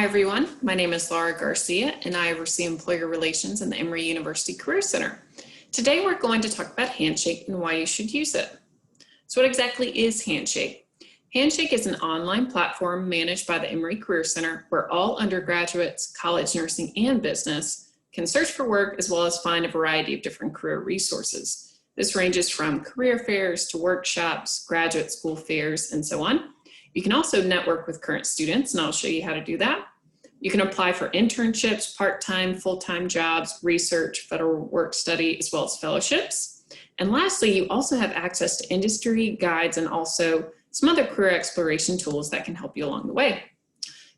Hi everyone, my name is Laura Garcia and I oversee employer relations in the Emory University Career Center. Today we're going to talk about Handshake and why you should use it. So what exactly is Handshake? Handshake is an online platform managed by the Emory Career Center where all undergraduates, college nursing, and business can search for work as well as find a variety of different career resources. This ranges from career fairs to workshops, graduate school fairs, and so on. You can also network with current students, and I'll show you how to do that. You can apply for internships, part-time, full-time jobs, research, federal work study, as well as fellowships. And lastly, you also have access to industry guides and also some other career exploration tools that can help you along the way.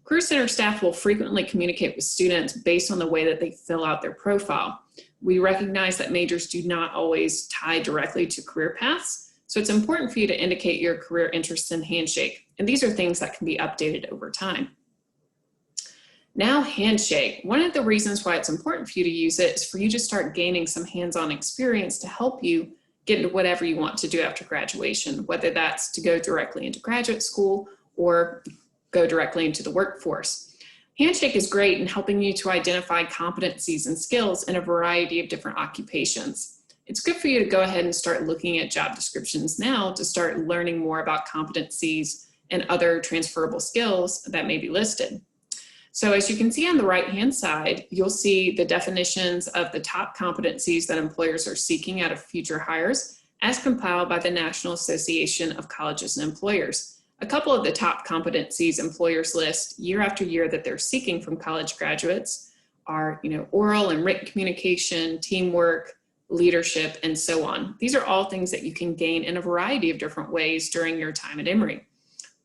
Career Center staff will frequently communicate with students based on the way that they fill out their profile. We recognize that majors do not always tie directly to career paths, so it's important for you to indicate your career interests in Handshake, and these are things that can be updated over time. Now, Handshake. One of the reasons why it's important for you to use it is for you to start gaining some hands-on experience to help you get into whatever you want to do after graduation, whether that's to go directly into graduate school or go directly into the workforce. Handshake is great in helping you to identify competencies and skills in a variety of different occupations. It's good for you to go ahead and start looking at job descriptions now to start learning more about competencies and other transferable skills that may be listed. So as you can see on the right-hand side, you'll see the definitions of the top competencies that employers are seeking out of future hires as compiled by the National Association of Colleges and Employers. A couple of the top competencies employers list year after year that they're seeking from college graduates are, oral and written communication, teamwork, leadership, and so on. These are all things that you can gain in a variety of different ways during your time at Emory,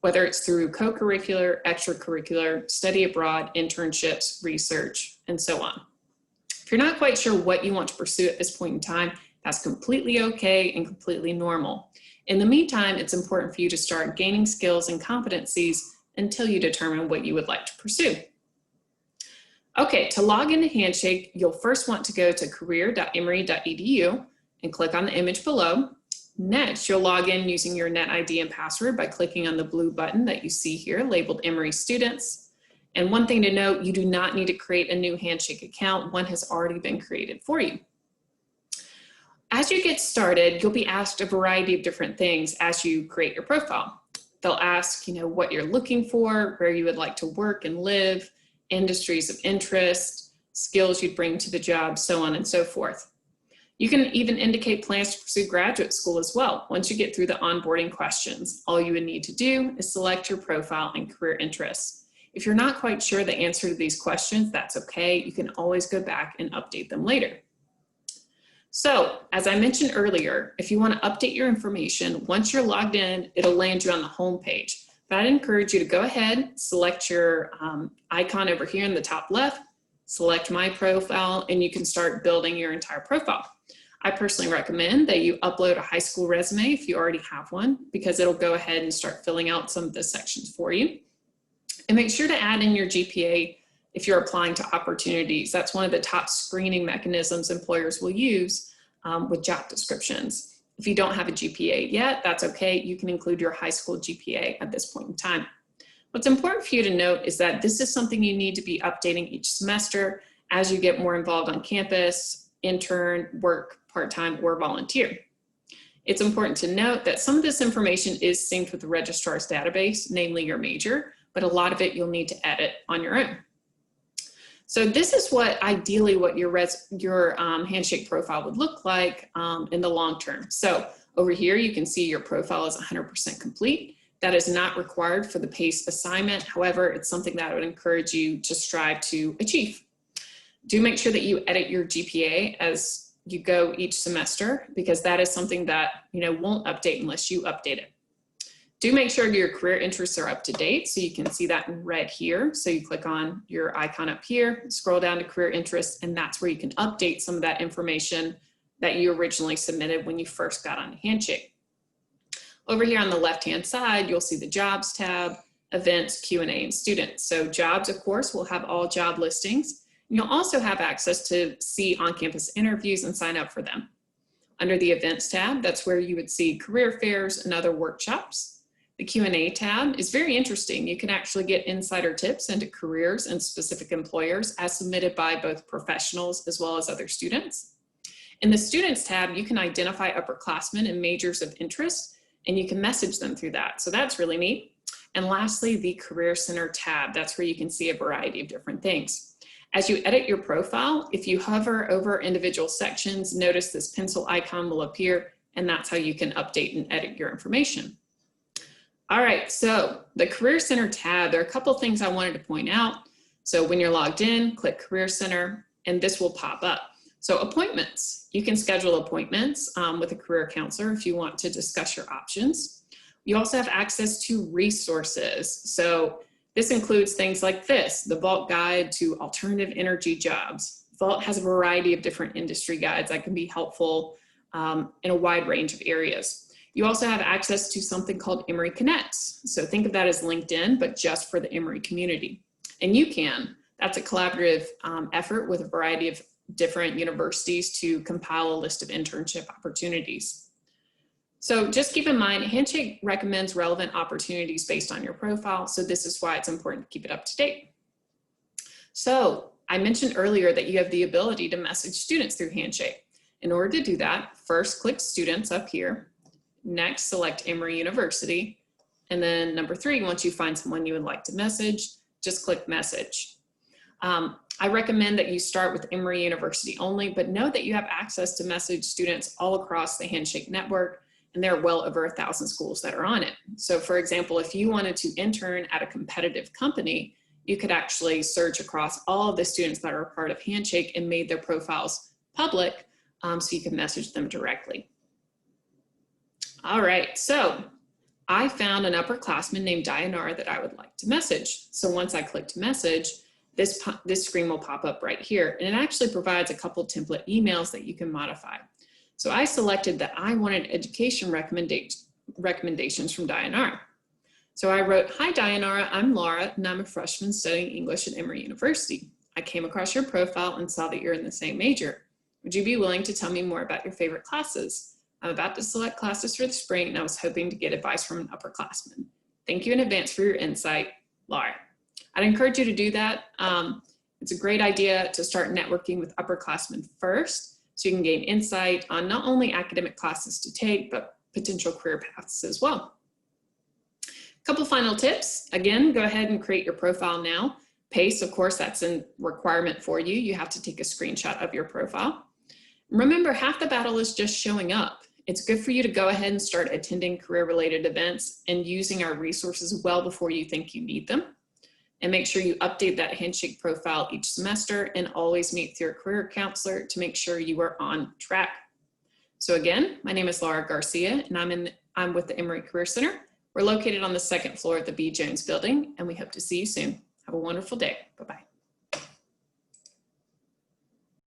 whether it's through co-curricular, extracurricular, study abroad, internships, research, and so on. If you're not quite sure what you want to pursue at this point in time, that's completely okay and completely normal. In the meantime, it's important for you to start gaining skills and competencies until you determine what you would like to pursue. Okay, to log into Handshake, you'll first want to go to career.emory.edu and click on the image below. Next, you'll log in using your net ID and password by clicking on the blue button that you see here labeled Emory Students. And one thing to note, you do not need to create a new Handshake account. One has already been created for you. As you get started, you'll be asked a variety of different things as you create your profile. They'll ask, what you're looking for, where you would like to work and live, industries of interest, skills you'd bring to the job, so on and so forth. You can even indicate plans to pursue graduate school as well. Once you get through the onboarding questions, all you would need to do is select your profile and career interests. If you're not quite sure the answer to these questions, that's okay. You can always go back and update them later. So, as I mentioned earlier, if you want to update your information, once you're logged in, it'll land you on the home page. But I'd encourage you to go ahead, select your icon over here in the top left, select My Profile, and you can start building your entire profile. I personally recommend that you upload a high school resume if you already have one, because it'll go ahead and start filling out some of the sections for you. And make sure to add in your GPA if you're applying to opportunities. That's one of the top screening mechanisms employers will use with job descriptions. If you don't have a GPA yet, that's okay. You can include your high school GPA at this point in time. What's important for you to note is that this is something you need to be updating each semester as you get more involved on campus, intern, work, part-time, or volunteer. It's important to note that some of this information is synced with the registrar's database, namely your major, but a lot of it you'll need to edit on your own. So this is ideally what your Handshake profile would look like in the long term. So over here, you can see your profile is 100% complete. That is not required for the PACE assignment. However, it's something that I would encourage you to strive to achieve. Do make sure that you edit your GPA as you go each semester, because that is something that won't update unless you update it. Do make sure your career interests are up to date, so you can see that in red here. So you click on your icon up here, scroll down to career interests, and that's where you can update some of that information that you originally submitted when you first got on Handshake. Over here on the left-hand side, you'll see the Jobs tab, Events, Q&A, and Students. So Jobs, of course, will have all job listings. You'll also have access to see on-campus interviews and sign up for them. Under the Events tab, that's where you would see career fairs and other workshops. The Q&A tab is very interesting. You can actually get insider tips into careers and specific employers as submitted by both professionals as well as other students. In the Students tab, you can identify upperclassmen and majors of interest, and you can message them through that. So that's really neat. And lastly, the Career Center tab. That's where you can see a variety of different things. As you edit your profile, if you hover over individual sections, notice this pencil icon will appear, and that's how you can update and edit your information. All right, so the Career Center tab, there are a couple things I wanted to point out. So when you're logged in, click Career Center, and this will pop up. So appointments, you can schedule appointments with a career counselor if you want to discuss your options. You also have access to resources. So this includes things like this, the Vault Guide to Alternative Energy Jobs. Vault has a variety of different industry guides that can be helpful in a wide range of areas. You also have access to something called Emory Connects. So think of that as LinkedIn, but just for the Emory community. And that's a collaborative effort with a variety of different universities to compile a list of internship opportunities. So just keep in mind, Handshake recommends relevant opportunities based on your profile. So this is why it's important to keep it up to date. So I mentioned earlier that you have the ability to message students through Handshake. In order to do that, first click Students up here. Next, select Emory University. And then number 3, once you find someone you would like to message, just click Message. I recommend that you start with Emory University only, but know that you have access to message students all across the Handshake network, and there are well over 1,000 schools that are on it. So for example, if you wanted to intern at a competitive company, you could actually search across all of the students that are a part of Handshake and made their profiles public so you can message them directly. All right, so I found an upperclassman named Dayanara that I would like to message. So once I clicked message, this screen will pop up right here, and it actually provides a couple template emails that you can modify. So I selected that I wanted education recommendations from Dayanara. So I wrote, "Hi Dayanara, I'm Laura, and I'm a freshman studying English at Emory University. I came across your profile and saw that you're in the same major. Would you be willing to tell me more about your favorite classes? I'm about to select classes for the spring, and I was hoping to get advice from an upperclassman. Thank you in advance for your insight, Laura." I'd encourage you to do that. It's a great idea to start networking with upperclassmen first, so you can gain insight on not only academic classes to take, but potential career paths as well. A couple final tips. Again, go ahead and create your profile now. PACE, of course, that's a requirement for you. You have to take a screenshot of your profile. Remember, half the battle is just showing up. It's good for you to go ahead and start attending career-related events and using our resources well before you think you need them. And make sure you update that Handshake profile each semester and always meet with your career counselor to make sure you are on track. So again, my name is Laura Garcia, and I'm with the Emory Career Center. We're located on the 2nd floor of the B. Jones building, and we hope to see you soon. Have a wonderful day. Bye-bye.